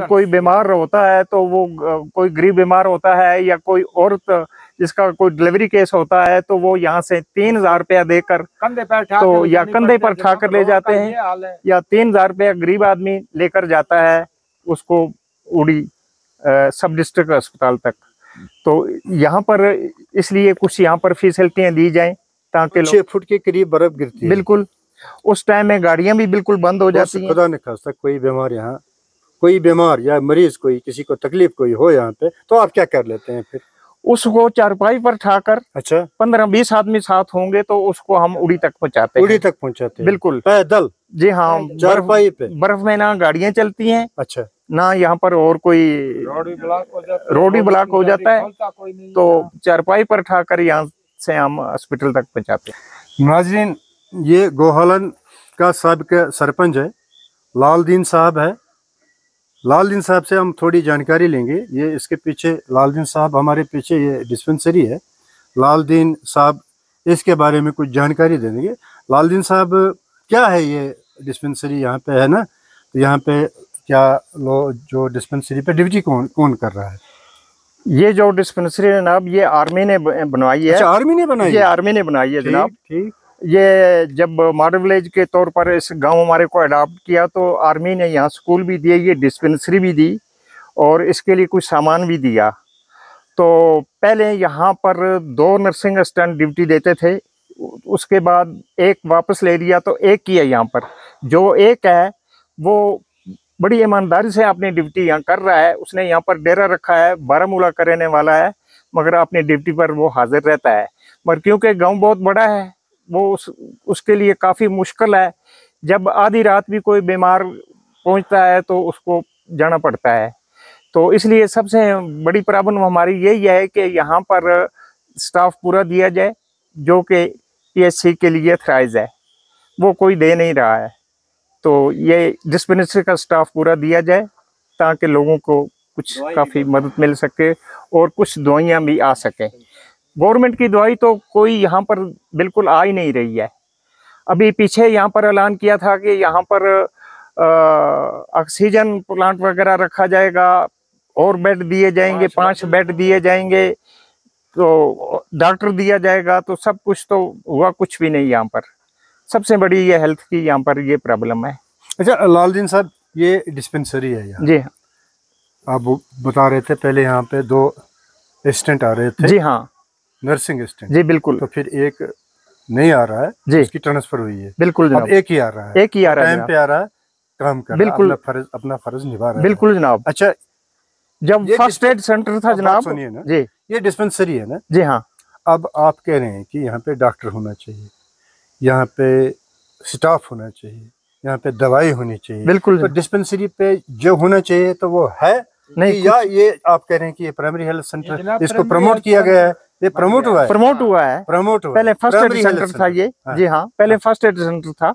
कोई बीमार होता है तो वो कोई गरीब बीमार होता है या कोई औरत जिसका कोई डिलीवरी केस होता है तो वो यहाँ से 3,000 रुपया देकर तो या कंधे पर ठा कर ले जाते हैं या 3,000 रुपया गरीब आदमी लेकर जाता है उसको उड़ी सब डिस्ट्रिक्ट अस्पताल तक। तो यहाँ पर इसलिए कुछ यहाँ पर फैसिलिटियां दी जाएं ताकि 6 फुट के करीब बर्फ गिरती है। बिल्कुल उस टाइम में गाड़ियां भी बिल्कुल बंद हो जाती हैं। खुदा न खास्ता कोई बीमार यहाँ कोई बीमार या मरीज कोई किसी को तकलीफ कोई हो यहाँ पे तो आप क्या कर लेते हैं फिर? उसको चारपाई पर ठाकर अच्छा 15-20 आदमी साथ होंगे तो उसको हम उड़ी तक पहुँचाते हैं। उड़ी तक पहुँचाते हैं बिल्कुल पैदल? जी हाँ, चारपाई पे। बर्फ में ना गाड़ियां चलती हैं अच्छा ना यहाँ पर और कोई रोड ही ब्लॉक हो जाता है तो चारपाई पर ठाकर यहाँ से हम हॉस्पिटल तक पहुँचाते हैं। नाज़रीन ये गोहालन का साबिक़ सरपंच है लालदीन साहब है। लालदीन साहब से हम थोड़ी जानकारी लेंगे। ये इसके पीछे लालदीन साहब हमारे पीछे ये डिस्पेंसरी है। लालदीन साहब इसके बारे में कुछ जानकारी दे देंगे। लालदीन साहब क्या है ये डिस्पेंसरी यहाँ पे है ना, तो यहाँ पे क्या जो डिस्पेंसरी पे ड्यूटी कौन कर रहा है? ये जो डिस्पेंसरी है जनाब ये आर्मी ने बनवाई है। अच्छा आर्मी ने बनाई? ये आर्मी ने बनाई है जनाब। ठीक। ये जब मॉडल विलेज के तौर पर इस गांव हमारे को अडॉप्ट किया तो आर्मी ने यहाँ स्कूल भी दिए, ये डिस्पेंसरी भी दी और इसके लिए कुछ सामान भी दिया। तो पहले यहाँ पर 2 नर्सिंग असिस्टेंट ड्यूटी देते थे, उसके बाद एक वापस ले लिया तो एक ही है यहाँ पर। जो एक है वो बड़ी ईमानदारी से अपनी ड्यूटी यहाँ कर रहा है। उसने यहाँ पर डेरा रखा है, बारामूला का रहने वाला है मगर अपनी ड्यूटी पर वो हाजिर रहता है। मगर क्योंकि गांव बहुत बड़ा है वो उसके लिए काफ़ी मुश्किल है। जब आधी रात भी कोई बीमार पहुंचता है तो उसको जाना पड़ता है। तो इसलिए सबसे बड़ी प्रॉब्लम हमारी यही है कि यहाँ पर स्टाफ पूरा दिया जाए जो कि PSC के लिए थराइज है, वो कोई दे नहीं रहा है। तो ये डिस्पेंसरी का स्टाफ पूरा दिया जाए ताकि लोगों को कुछ काफ़ी मदद मिल सके और कुछ दवाइयाँ भी आ सकें। गवर्नमेंट की दवाई तो कोई यहाँ पर बिल्कुल आ ही नहीं रही है। अभी पीछे यहाँ पर ऐलान किया था कि यहाँ पर ऑक्सीजन प्लांट वगैरह रखा जाएगा और बेड दिए जाएंगे, 5 बेड दिए जाएंगे तो डॉक्टर दिया जाएगा। तो सब कुछ तो हुआ कुछ भी नहीं यहाँ पर। सबसे बड़ी ये हेल्थ की यहाँ पर ये प्रॉब्लम है। अच्छा लालदीन साहब ये डिस्पेंसरी है यहाँ? जी आप बता रहे थे पहले यहाँ पे 2 असिस्टेंट आ रहे थे। जी हाँ नर्सिंग असिस्टेंट। जी बिल्कुल। तो फिर एक नहीं आ रहा है जी, उसकी ट्रांसफर हुई है। बिल्कुल जनाब। अब एक ही आ रहा है, एक ही आ रहा है, टाइम पे आ रहा है, काम कर बिल्कुल रहा है, अपना फर्ज निभा रहा है। बिल्कुल जनाब। अच्छा जब फर्स्ट एड सेंटर था जनाब, सुनिए ना जी, ये डिस्पेंसरी है ना? जी हाँ। अब आप कह रहे हैं कि यहाँ पे डॉक्टर होना चाहिए, यहाँ पे स्टाफ होना चाहिए, यहाँ पे दवाई होनी चाहिए। बिल्कुल। तो डिस्पेंसरी पे जो होना चाहिए तो वो है नहीं, या ये आप कह रहे हैं कि ये प्राइमरी हेल्थ सेंटर इसको प्रमोट किया गया है? ये प्रमोट हुआ है? प्रमोट हुआ है, प्रमोट हुआ। पहले फर्स्ट एड सेंटर था ये। जी हाँ, पहले फर्स्ट एड सेंटर था,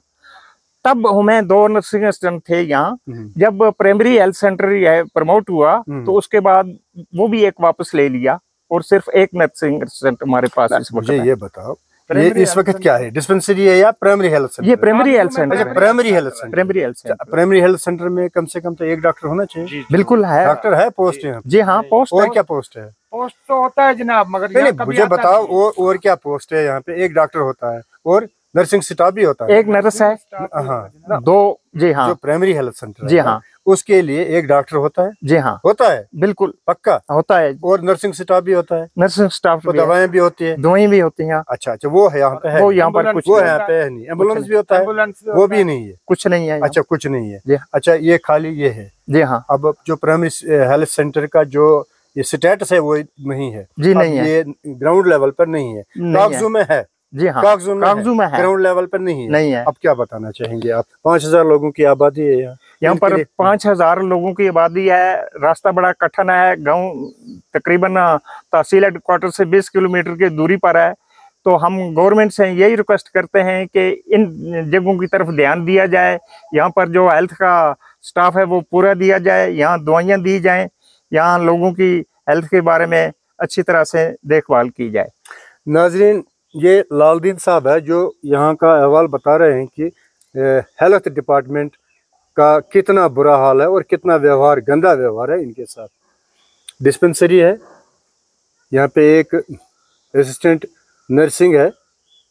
तब हमें 2 नर्सिंग असिस्टेंट थे यहाँ। जब प्राइमरी हेल्थ सेंटर प्रमोट हुआ तो उसके बाद वो भी एक वापस ले लिया और सिर्फ एक नर्सिंग असिस्टेंट हमारे पास। मुझे ये बताओ ये इस वक्त क्या है, डिस्पेंसरी है या प्राइमरी हेल्थ सेंटर? ये प्राइमरी हेल्थ सेंटर है। Primary health centre. Primary health centre. Primary health centre में कम से कम तो एक डॉक्टर होना चाहिए। बिल्कुल है, डॉक्टर है, पोस्ट है? जी हाँ पोस्ट। और क्या पोस्ट है? पोस्ट तो होता है जनाब, मगर मुझे बताओ और क्या पोस्ट है यहाँ पे? एक डॉक्टर होता है और नर्सिंग स्टाफ भी होता है, एक नर्स है, हाँ 2। जी हाँ, जो प्राइमरी हेल्थ सेंटर जी हाँ उसके लिए एक डॉक्टर होता है। जी हाँ होता है, बिल्कुल पक्का होता है। और नर्सिंग स्टाफ भी होता है? नर्सिंग स्टाफ, दवाएं भी होती है? दवाएं भी होती हैं। अच्छा वो है यहाँ पे है? वो यहाँ पर कुछ, वो यहाँ पे है नहीं। एम्बुलेंस भी होता है? वो भी नहीं है, कुछ नहीं है। अच्छा कुछ नहीं है। अच्छा ये खाली ये है? जी हाँ। अब जो प्राइमरी हेल्थ सेंटर का जो ये स्टेटस है वो नहीं है जी, नहीं है, ये ग्राउंड लेवल पर नहीं है, कागजों में है। जी हाँ, कागजों में है, ग्राउंड लेवल पर नहीं है। अब क्या बताना चाहेंगे आप? 5,000 लोगों की आबादी है यहाँ पर 5,000 लोगों की आबादी है। रास्ता बड़ा कठिन है, गांव तकरीबन तहसील हेडक्वार्टर से 20 किलोमीटर की दूरी पर है। तो हम गवर्नमेंट से यही रिक्वेस्ट करते हैं कि इन जगहों की तरफ ध्यान दिया जाए। यहाँ पर जो हेल्थ का स्टाफ है वो पूरा दिया जाए, यहाँ दवाइयाँ दी जाएँ, यहाँ लोगों की हेल्थ के बारे में अच्छी तरह से देखभाल की जाए। नाजरीन ये लालदीन साहब है जो यहाँ का अहवाल बता रहे हैं कि हेल्थ डिपार्टमेंट का कितना बुरा हाल है और कितना व्यवहार, गंदा व्यवहार है इनके साथ। डिस्पेंसरी है, यहाँ पे एक असिस्टेंट नर्सिंग है,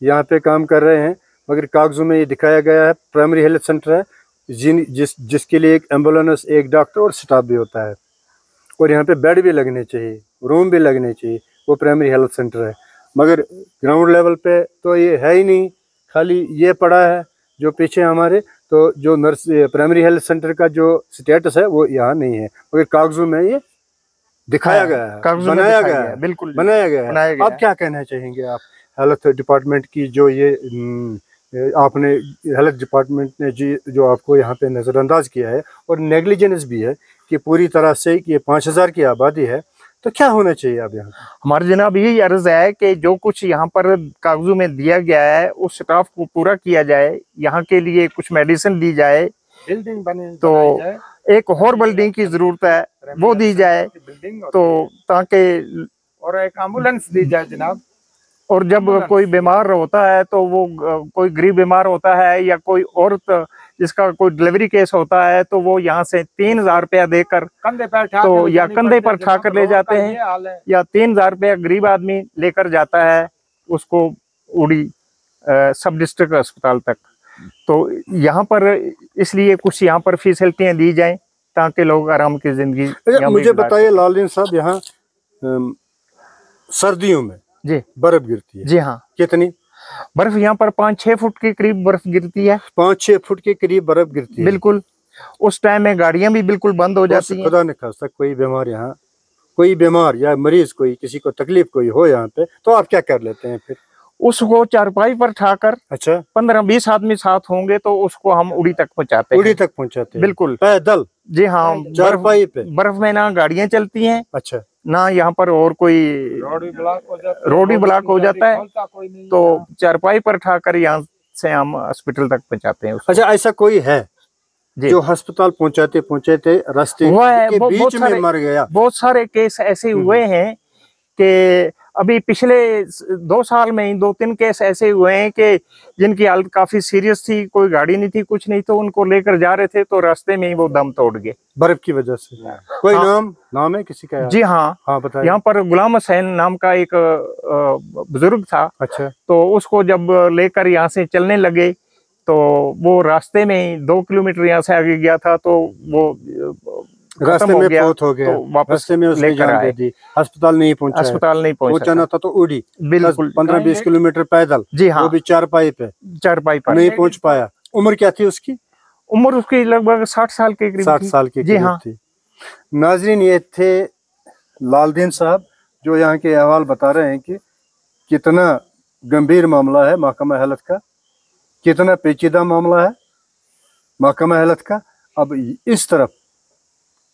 यहाँ पे काम कर रहे हैं, मगर कागजों में ये दिखाया गया है प्राइमरी हेल्थ सेंटर है, जिसके लिए एक एम्बुलेंस, एक डॉक्टर और स्टाफ भी होता है, और यहाँ पे बेड भी लगने चाहिए, रूम भी लगने चाहिए, वो प्राइमरी हेल्थ सेंटर है। मगर ग्राउंड लेवल पे तो ये है ही नहीं, खाली ये पड़ा है जो पीछे हमारे। तो जो नर्स प्राइमरी हेल्थ सेंटर का जो स्टेटस है वो यहाँ नहीं है, मगर कागजों में ये दिखाया गया है, बनाया गया है, बिल्कुल बनाया गया है। अब क्या कहना चाहेंगे आप हेल्थ डिपार्टमेंट की, जो ये आपने हेल्थ डिपार्टमेंट ने जी जो आपको यहाँ पे नज़रअंदाज किया है और नेग्लिजेंस भी है कि पूरी तरह से कि 5000 की आबादी है, तो क्या होना चाहिए अब यहाँ? हमारे जनाब यही अर्ज है कि जो कुछ यहाँ पर कागजों में दिया गया है उस स्टाफ को पूरा किया जाए, यहाँ के लिए कुछ मेडिसिन दी जाए, बिल्डिंग बने तो एक और बिल्डिंग की जरूरत है, वो दी जाए, तो ताकि और एक एम्बुलेंस दी जाए जनाब। और जब कोई बीमार होता है तो वो कोई गरीब बीमार होता है या कोई औरत जिसका कोई डिलीवरी केस होता है तो वो यहाँ से 3000 रुपया देकर कंधे पर तो या कंधे पर ठाकर ले जाते हैं, या 3000 रुपया गरीब आदमी लेकर जाता है उसको उड़ी सब डिस्ट्रिक्ट अस्पताल तक। तो यहाँ पर इसलिए कुछ यहाँ पर फैसिलिटियाँ दी जाएं ताकि लोग आराम की जिंदगी। मुझे बताइए लालदीन साहब, यहाँ सर्दियों में जी बर्फ गिरती है? जी हाँ। कितनी बर्फ यहाँ पर 5-6 फुट के करीब बर्फ गिरती है। 5-6 फुट के करीब बर्फ गिरती है? बिल्कुल। उस टाइम में गाड़ियां भी बिल्कुल बंद हो जाती हैं। खुदा न खास्ता कोई बीमार यहाँ, कोई बीमार या मरीज, कोई किसी को तकलीफ कोई हो यहाँ पे, तो आप क्या कर लेते हैं फिर? उसको चारपाई पर ठाकर, अच्छा, 15-20 आदमी साथ होंगे तो उसको हम उड़ी तक पहुँचाते हैं। उड़ी तक पहुँचाते हैं? बिल्कुल पैदल? जी हाँ। चारपाई पे? बर्फ में ना गाड़ियां चलती हैं, अच्छा, ना यहाँ पर और कोई, रोड ही ब्लॉक हो जाता है, तो चारपाई पर ठाकर यहाँ से हम हॉस्पिटल तक पहुँचाते हैं उसको। अच्छा, ऐसा कोई है जो अस्पताल पहुँचाते रास्ते के बीच में मर गया? बहुत सारे केस ऐसे हुए हैं कि अभी पिछले 2 साल में ही 2-3 केस ऐसे हुए हैं कि जिनकी हालत काफी सीरियस थी, कोई गाड़ी नहीं थी, कुछ नहीं, तो उनको लेकर जा रहे थे तो रास्ते में ही वो दम तोड़ गए बर्फ की वजह से। कोई नाम है किसी का? जी हाँ, बताइए। यहाँ पर गुलाम हुसैन नाम का एक बुजुर्ग था। अच्छा। तो उसको जब लेकर यहाँ से चलने लगे तो वो रास्ते में ही 2 किलोमीटर यहाँ से आगे गया था, तो वो रास्ते में फौत हो गया, तो वापस रास्ते में उसने जान दे दी, अस्पताल नहीं पहुंचाना था तो उड़ी बिल्कुल 15-20 किलोमीटर पैदल। जी हाँ, वो भी चारपाई पर नहीं पहुंच पाया। उम्र क्या थी उसकी? उम्र उसकी लगभग 60 साल के करीब 60 साल की करीब थी। नाजरीन, ये थे लालदीन साहब जो यहाँ के अहवाल बता रहे हैं कि कितना गंभीर मामला है महकमा हेल्थ का, कितना पेचीदा मामला है महकमा हेल्थ का। अब इस तरफ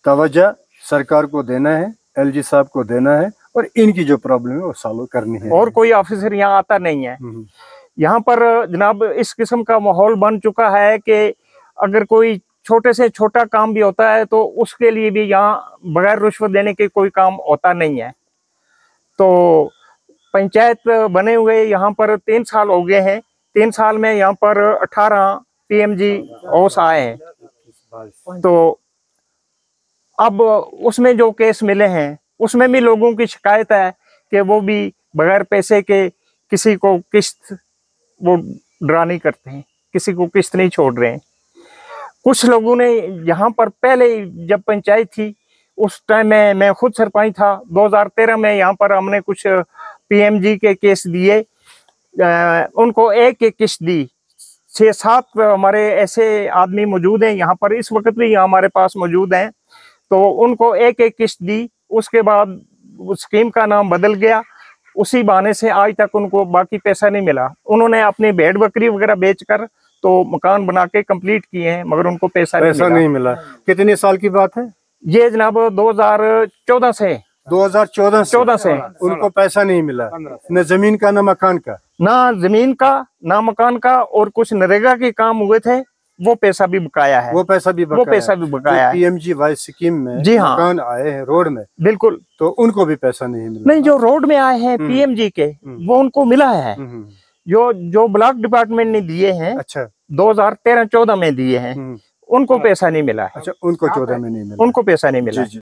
तवज्जो सरकार को देना है, एलजी साहब को देना है, और इनकी जो प्रॉब्लम है वो सॉल्व करनी है। और कोई ऑफिसर यहाँ आता नहीं है। यहाँ पर जनाब इस किस्म का माहौल बन चुका है कि अगर कोई छोटे से छोटा काम भी होता है तो उसके लिए भी यहाँ बगैर रिश्वत देने के कोई काम होता नहीं है। तो पंचायत बने हुए यहाँ पर 3 साल हो गए हैं। 3 साल में यहाँ पर 18 पीएमजी हाउस आए हैं। तो अब उसमें जो केस मिले हैं उसमें भी लोगों की शिकायत है कि वो भी बगैर पैसे के किसी को किस्त वो ड्रा नहीं करते हैं, किसी को किस्त नहीं छोड़ रहे हैं। कुछ लोगों ने यहाँ पर पहले जब पंचायत थी उस टाइम में मैं खुद सरपंच था, 2013 में यहाँ पर हमने कुछ पीएमजी के केस दिए, उनको एक किस्त दी। 6-7 हमारे ऐसे आदमी मौजूद हैं यहाँ पर, इस वक्त भी हमारे पास मौजूद हैं, तो उनको एक किस्त दी। उसके बाद स्कीम का नाम बदल गया, उसी बहाने से आज तक उनको बाकी पैसा नहीं मिला। उन्होंने अपनी भेड़ बकरी वगैरह बेचकर तो मकान बना के कंप्लीट किए हैं, मगर उनको पैसा नहीं मिला। कितने साल की बात है ये जनाब? 2014 से 2014 से उनको पैसा नहीं मिला, न जमीन का न मकान का। ना जमीन का ना मकान का, और कुछ नरेगा के काम हुए थे वो पैसा भी बकाया है। वो पैसा भी बकाया है। पीएमजी वाई स्कीम में जी हाँ, मकान आए हैं रोड में, बिल्कुल, तो उनको भी पैसा नहीं मिला। नहीं, जो रोड में आए हैं पीएमजी के वो उनको मिला है। जो ब्लॉक डिपार्टमेंट ने दिए हैं, अच्छा, 2013-14 में दिए हैं, उनको पैसा नहीं मिला है, अच्छा, उनको 14 में नहीं मिला। उनको पैसा नहीं मिला जी है। जी।